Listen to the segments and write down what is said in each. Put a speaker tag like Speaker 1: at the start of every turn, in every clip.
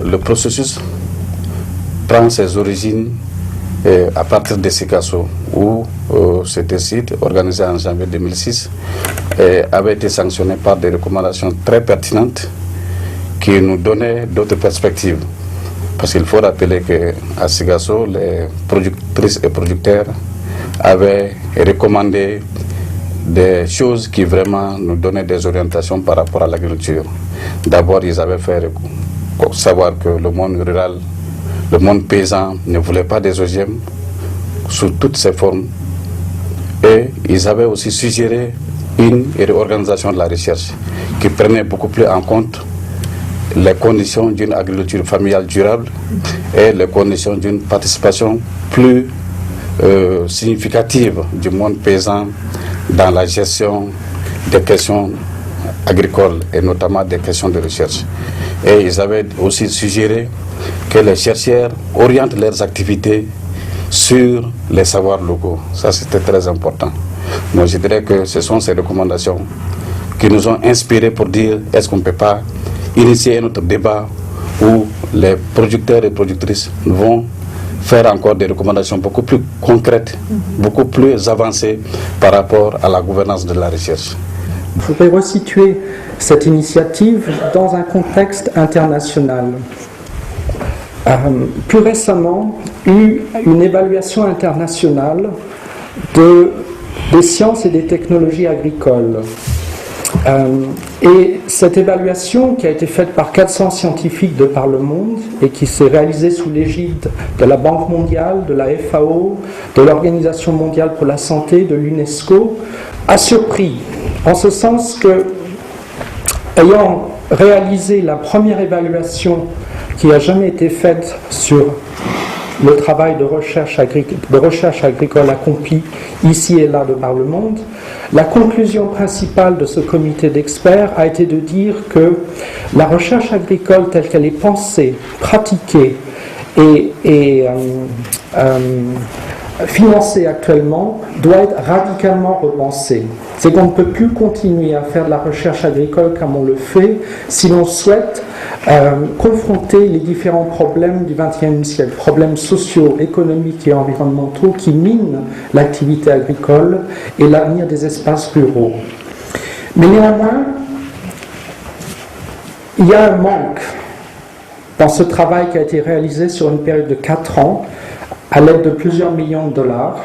Speaker 1: le processus prend ses origines à partir de Sikasso, où cet site, organisé en janvier 2006, avait été sanctionné par des recommandations très pertinentes qui nous donnaient d'autres perspectives. Parce qu'il faut rappeler qu'à Sikasso, les productrices et producteurs avaient recommandé des choses qui vraiment nous donnaient des orientations par rapport à l'agriculture. D'abord, ils avaient fait savoir que le monde rural, le monde paysan ne voulait pas des OGM sous toutes ses formes. Et ils avaient aussi suggéré une réorganisation de la recherche qui prenait beaucoup plus en compte les conditions d'une agriculture familiale durable et les conditions d'une participation plus significative du monde paysan dans la gestion des questions agricoles et notamment des questions de recherche. Et ils avaient aussi suggéré que les chercheurs orientent leurs activités sur les savoirs locaux. Ça, c'était très important. Moi, je dirais que ce sont ces recommandations qui nous ont inspirés pour dire est-ce qu'on ne peut pas initier notre débat où les producteurs et productrices vont faire encore des recommandations beaucoup plus concrètes, beaucoup plus avancées par rapport à la gouvernance de la recherche.
Speaker 2: Je voudrais resituer cette initiative dans un contexte international. Plus récemment, eu une évaluation internationale des sciences et des technologies agricoles. Et cette évaluation qui a été faite par 400 scientifiques de par le monde et qui s'est réalisée sous l'égide de la Banque mondiale, de la FAO, de l'Organisation mondiale pour la santé, de l'UNESCO, a surpris, en ce sens que, ayant réalisé la première évaluation qui n'a jamais été faite sur le travail de recherche agricole accompli ici et là de par le monde, la conclusion principale de ce comité d'experts a été de dire que la recherche agricole telle qu'elle est pensée, pratiquée et financée actuellement doit être radicalement repensée. C'est qu'on ne peut plus continuer à faire de la recherche agricole comme on le fait si l'on souhaite confronter les différents problèmes du XXIe siècle, problèmes sociaux, économiques et environnementaux qui minent l'activité agricole et l'avenir des espaces ruraux. Mais néanmoins, il y a un manque dans ce travail qui a été réalisé sur une période de 4 ans à l'aide de plusieurs millions de dollars.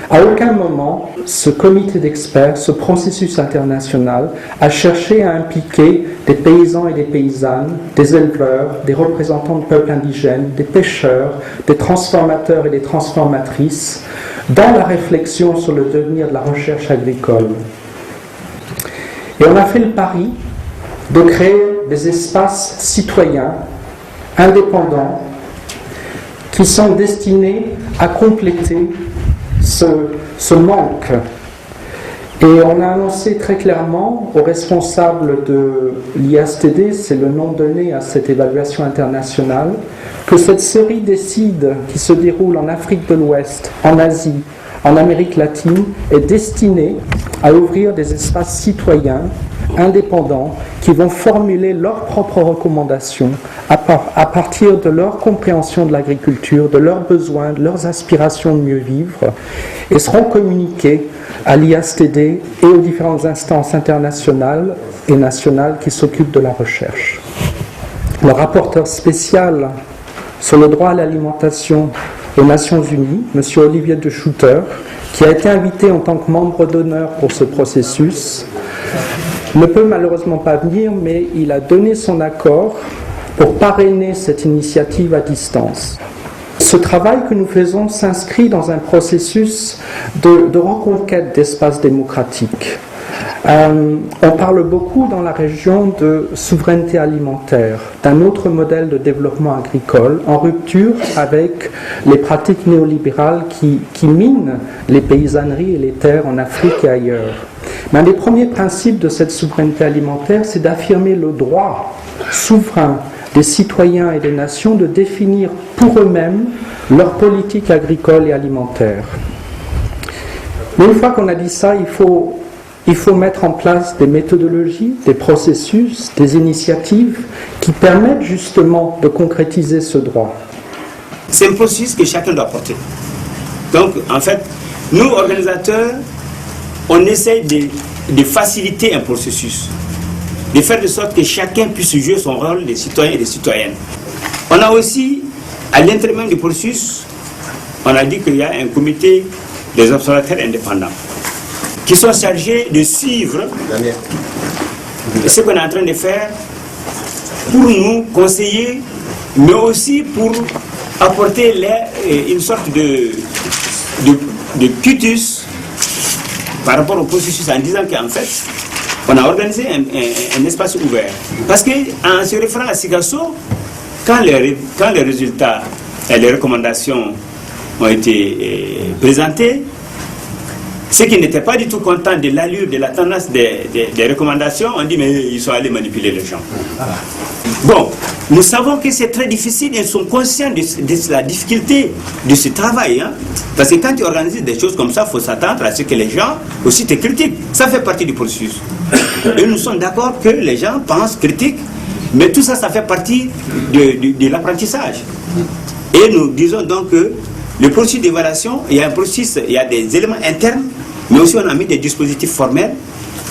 Speaker 2: À aucun moment, ce comité d'experts, ce processus international, a cherché à impliquer des paysans et des paysannes, des éleveurs, des représentants de peuples indigènes, des pêcheurs, des transformateurs et des transformatrices dans la réflexion sur le devenir de la recherche agricole. Et on a fait le pari de créer des espaces citoyens, indépendants, qui sont destinés à compléter ce manque. Et on a annoncé très clairement aux responsables de l'IASTD, c'est le nom donné à cette évaluation internationale, que cette série d'écides qui se déroule en Afrique de l'Ouest, en Asie, en Amérique latine, est destinée à ouvrir des espaces citoyens indépendants qui vont formuler leurs propres recommandations à partir de leur compréhension de l'agriculture, de leurs besoins, de leurs aspirations de mieux vivre, et seront communiqués à l'IASTD et aux différentes instances internationales et nationales qui s'occupent de la recherche. Le rapporteur spécial sur le droit à l'alimentation aux Nations Unies, M. Olivier de Schutter, qui a été invité en tant que membre d'honneur pour ce processus, ne peut malheureusement pas venir, mais il a donné son accord pour parrainer cette initiative à distance. Ce travail que nous faisons s'inscrit dans un processus de reconquête d'espaces démocratiques. On parle beaucoup dans la région de souveraineté alimentaire, d'un autre modèle de développement agricole en rupture avec les pratiques néolibérales qui minent les paysanneries et les terres en Afrique et ailleurs. Mais un des premiers principes de cette souveraineté alimentaire, c'est d'affirmer le droit souverain des citoyens et des nations de définir pour eux-mêmes leur politique agricole et alimentaire. Mais une fois qu'on a dit ça, il faut mettre en place des méthodologies, des processus, des initiatives qui permettent justement de concrétiser ce droit?
Speaker 3: C'est un processus que chacun doit porter. Donc, en fait, nous, organisateurs, on essaye de faciliter un processus, de faire de sorte que chacun puisse jouer son rôle de citoyen et de citoyenne. On a aussi, à l'intérieur même du processus, on a dit qu'il y a un comité des observateurs indépendants qui sont chargés de suivre ce qu'on est en train de faire pour nous conseiller, mais aussi pour apporter une sorte de cutus par rapport au processus, en disant qu'en fait, on a organisé un espace ouvert. Parce qu'en se référant à SIGASSO, quand les résultats et les recommandations ont été présentés, ceux qui n'étaient pas du tout contents de l'allure, de la tendance des recommandations, ont dit mais ils sont allés manipuler les gens. Bon, nous savons que c'est très difficile et ils sont conscients de la difficulté de ce travail. Hein? Parce que quand tu organises des choses comme ça, il faut s'attendre à ce que les gens aussi te critiquent. Ça fait partie du processus. Et nous sommes d'accord que les gens pensent, critiquent, mais tout ça, ça fait partie de l'apprentissage. Et nous disons donc que le processus d'évaluation, il y a un processus, il y a des éléments internes, mais aussi on a mis des dispositifs formels.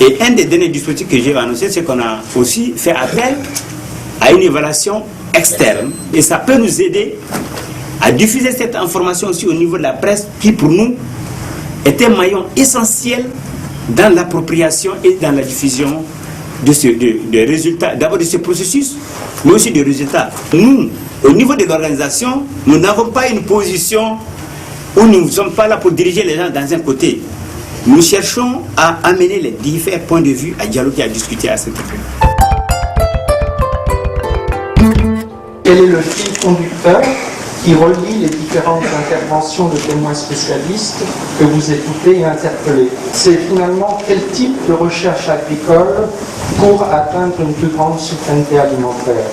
Speaker 3: Et un des derniers dispositifs que j'ai annoncé, c'est qu'on a aussi fait appel à une évaluation externe. Et ça peut nous aider à diffuser cette information aussi au niveau de la presse, qui pour nous est un maillon essentiel dans l'appropriation et dans la diffusion des résultats, d'abord de ce processus, mais aussi des résultats. Nous, au niveau de l'organisation, nous n'avons pas une position où nous ne sommes pas là pour diriger les gens dans un côté. Nous cherchons à amener les différents points de vue, à dialoguer, à discuter à cet effet.
Speaker 2: Quel est le fil conducteur qui relie les différentes interventions de témoins spécialistes que vous écoutez et interpellez? C'est finalement quel type de recherche agricole pour atteindre une plus grande souveraineté alimentaire?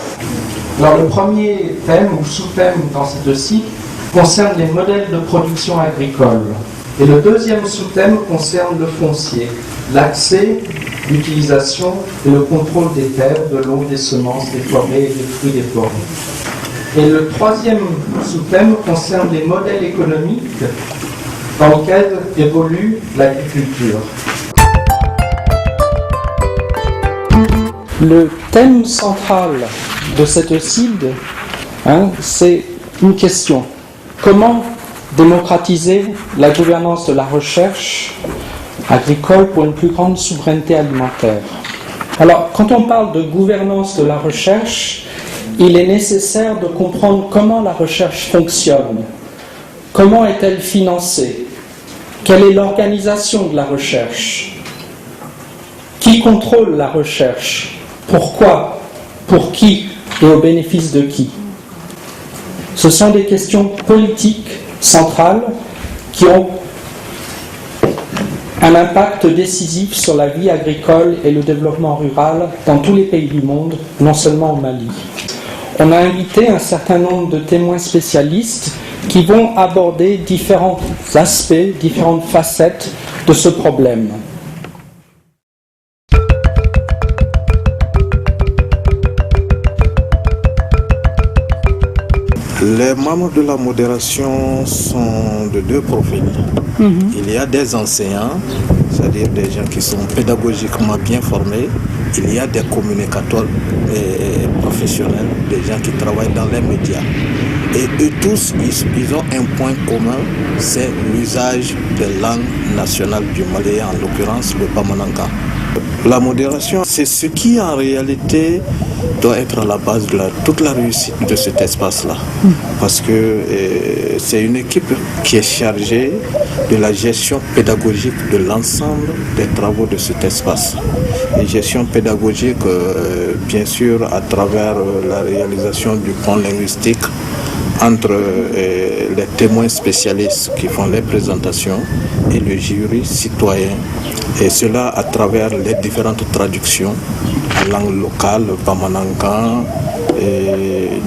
Speaker 2: Alors le premier thème ou sous-thème dans ces deux cycles concerne les modèles de production agricole. Et le deuxième sous-thème concerne le foncier, l'accès, l'utilisation et le contrôle des terres, de l'eau, des semences, des forêts et des fruits des forêts. Et le troisième sous-thème concerne les modèles économiques dans lesquels évolue l'agriculture. Le thème central de cette CID, c'est une question. Comment démocratiser la gouvernance de la recherche agricole pour une plus grande souveraineté alimentaire? Alors, quand on parle de gouvernance de la recherche, il est nécessaire de comprendre comment la recherche fonctionne, comment est-elle financée, quelle est l'organisation de la recherche, qui contrôle la recherche, pourquoi, pour qui et au bénéfice de qui. Ce sont des questions politiques centrales qui ont un impact décisif sur la vie agricole et le développement rural dans tous les pays du monde, non seulement au Mali. On a invité un certain nombre de témoins spécialistes qui vont aborder différents aspects, différentes facettes de ce problème.
Speaker 4: Les membres de la modération sont de deux profils. Il y a des enseignants, c'est-à-dire des gens qui sont pédagogiquement bien formés. Il y a des communicateurs professionnels, des gens qui travaillent dans les médias. Et eux tous, ils ont un point commun, c'est l'usage des langues nationales du Mali, en l'occurrence le Bamanankan. La modération, c'est ce qui en réalité doit être à la base de toute la réussite de cet espace-là. Parce que c'est une équipe qui est chargée de la gestion pédagogique de l'ensemble des travaux de cet espace. Et gestion pédagogique, bien sûr, à travers la réalisation du plan linguistique entre les témoins spécialistes qui font les présentations et le jury citoyen. Et cela à travers les différentes traductions en langue locale, Bamanankan,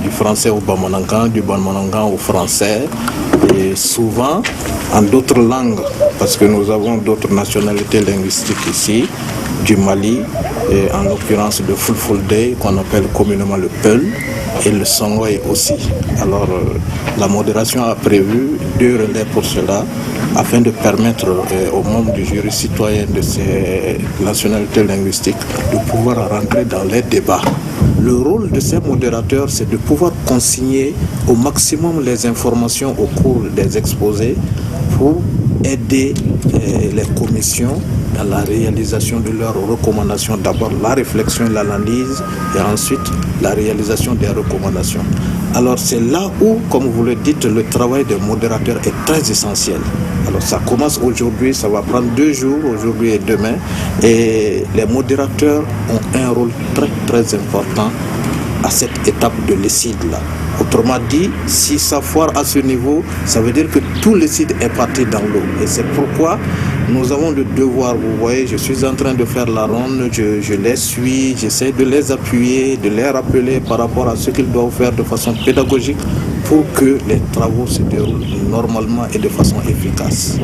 Speaker 4: du français au Bamanankan, du Bamanankan au français, et souvent en d'autres langues, parce que nous avons d'autres nationalités linguistiques ici, du Mali, et en l'occurrence le Fulfulde, qu'on appelle communément le Peul, et le Songhai aussi. Alors la modération a prévu 2 relais pour cela, afin de permettre aux membres du jury citoyen de ces nationalités linguistiques de pouvoir rentrer dans les débats. Le rôle de ces modérateurs, c'est de pouvoir consigner au maximum les informations au cours des exposés pour aider les commissions dans la réalisation de leurs recommandations. D'abord la réflexion et l'analyse, et ensuite la réalisation des recommandations. Alors c'est là où, comme vous le dites, le travail des modérateurs est très essentiel. Alors ça commence aujourd'hui, ça va prendre 2 jours, aujourd'hui et demain, et les modérateurs ont un rôle très très important à cette étape de l'ECID-là. Autrement dit, si ça foire à ce niveau, ça veut dire que tout l'ECID est parti dans l'eau. Et c'est pourquoi nous avons le devoir, vous voyez, je suis en train de faire la ronde, je les suis, j'essaie de les appuyer, de les rappeler par rapport à ce qu'ils doivent faire de façon pédagogique pour que les travaux se déroulent normalement et de façon efficace.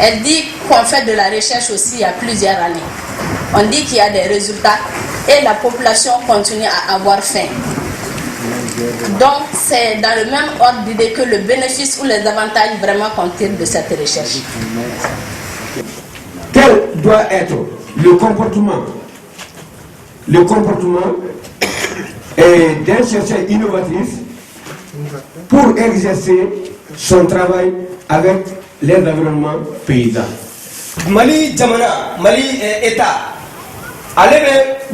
Speaker 5: Elle dit qu'on fait de la recherche aussi il y a plusieurs années. On dit qu'il y a des résultats et la population continue à avoir faim. Donc c'est dans le même ordre d'idée que le bénéfice ou les avantages vraiment qu'on tire de cette recherche.
Speaker 6: Quel doit être le comportement d'un chercheur innovatif pour exercer son travail avec les environnements paysans?
Speaker 7: Mali Jamana, Mali État, allez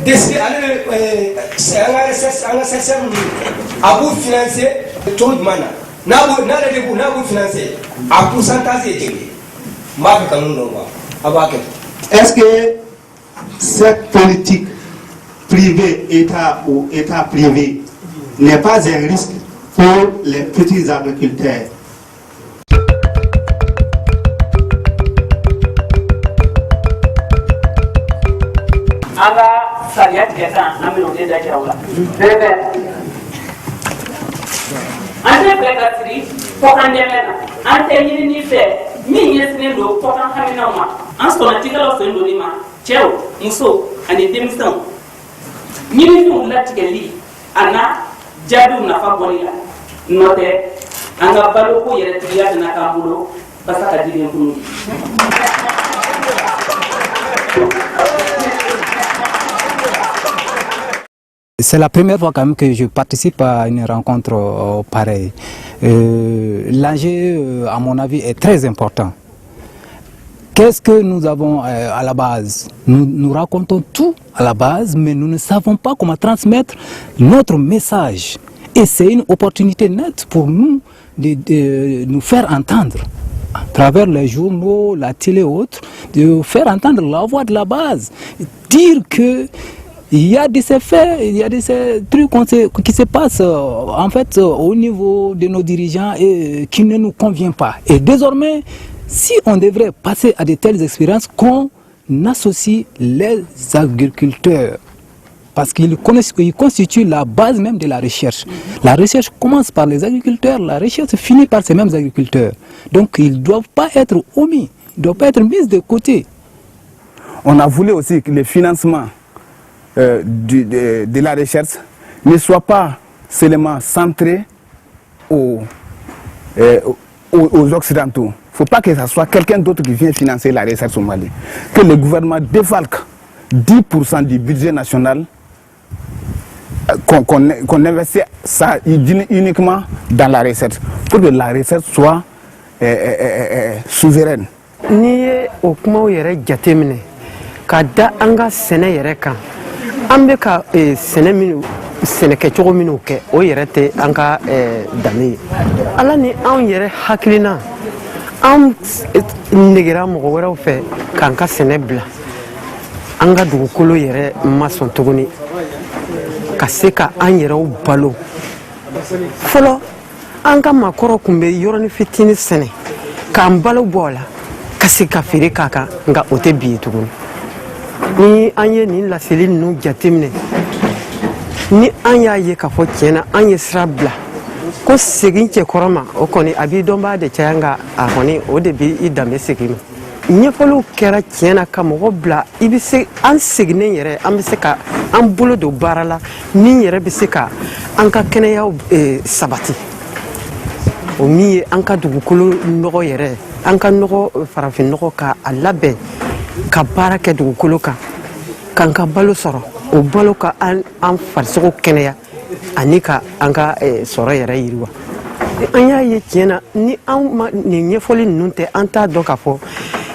Speaker 7: décider, allez à vous financer tout le monde. N'a vous financer à pourcentage et
Speaker 8: est-ce que cette politique privée, État ou État privé, n'est pas un risque pour les petits agriculteurs?
Speaker 9: C'est la première fois quand même que je participe à une rencontre pareille. L'enjeu, à mon avis, est très important. Qu'est-ce que nous avons à la base? Nous racontons tout à la base, mais nous ne savons pas comment transmettre notre message. Et c'est une opportunité nette pour nous de nous faire entendre, à travers les journaux, la télé et autres, de faire entendre la voix de la base. Dire que il y a des faits, il y a des trucs qui se passent en fait au niveau de nos dirigeants et qui ne nous convient pas. Et désormais, si on devrait passer à de telles expériences, qu'on associe les agriculteurs, parce qu'ils constituent la base même de la recherche. La recherche commence par les agriculteurs, la recherche finit par ces mêmes agriculteurs. Donc ils ne doivent pas être omis, ils ne doivent pas être mis de côté.
Speaker 10: On a voulu aussi que le financement de la recherche ne soit pas seulement centré aux Occidentaux. Il ne faut pas que ce soit quelqu'un d'autre qui vient financer la recherche au Mali. Que le gouvernement dévalque 10% du budget national, qu'on investisse ça uniquement dans la recherche, pour que la recherche soit souveraine.
Speaker 11: Ni au kuma yere jatemine ka da anga sene yere kan an be ka sene min sɛnɛkɛcogo minnu kɛ o yɛrɛ tɛ an ka danbe ye ala ni anw yɛrɛ hakilina an negera mɔgɔ wɛrɛw fɛ k'an ka sɛnɛ bila an ka dugukolo yɛrɛ ma sɔn tuguni ka se ka an yɛrɛw balo fɔlɔ an ka maakɔrɔ tun bɛ yɔrɔnin fitinin sɛnɛ k'an balo bɔ a la ka se ka feere k'a kan nka o tɛ bi ye tuguni ni an ye nin laseli ninnu jateminɛ ni an y'a ye k'a fɔ tiɲɛ na an ye sira bila ko segin cɛkɔrɔ ma o kɔni a b'i dɔnbaa de caya nka a kɔni o de bɛ i danbe segin ma ɲɛfɔliw kɛra tiɲɛ na ka mɔgɔ bila i bɛ se an seginnen yɛrɛ an bɛ se ka an bolo don baara la min yɛrɛ bɛ se ka an ka kɛnɛyaw sabati o min ye an ka dugukolo nɔgɔ yɛrɛ an ka nɔgɔ farafin nɔgɔ ka a labɛn ka baara kɛ dugukolo kan k'an ka balo sɔrɔ o balo ka an farisogo kɛnɛya ani ka an ka sɔrɔ yɛrɛ yiriwa an y'a ye tiɲɛ na ni an ma nin ɲɛfɔli ninnu tɛ an t'a dɔn k'a fɔ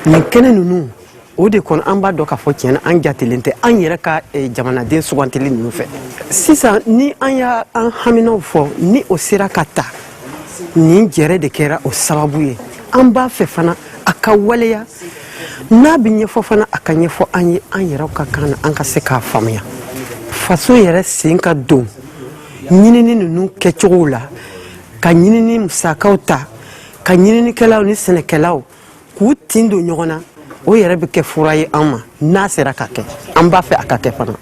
Speaker 11: nin kɛnɛ ninnu o de kɔnɔ an b'a dɔn k'a fɔ tiɲɛ na an jatelen tɛ an yɛrɛ ka jamanaden sugantili ninnu fɛ sisan ni an y'a an haminaw fɔ ni o sera ka ta nin jɛrɛ de kɛra o sababu ye an b'a fɛ fana a ka waleya n'a bɛ ɲɛfɔ fana a ka ɲɛfɔ an ye an yɛrɛw ka kan na an ka se k'a faamuya faso yɛrɛ sen ka don ɲinini ninnu kɛcogow la ka ɲinini musakaw ta ka ɲininikɛlaw ni sɛnɛkɛlaw k'u tin don ɲɔgɔn na o yɛrɛ bɛ kɛ fura ye an ma n'a sera ka kɛ an b'a fɛ a ka kɛ fana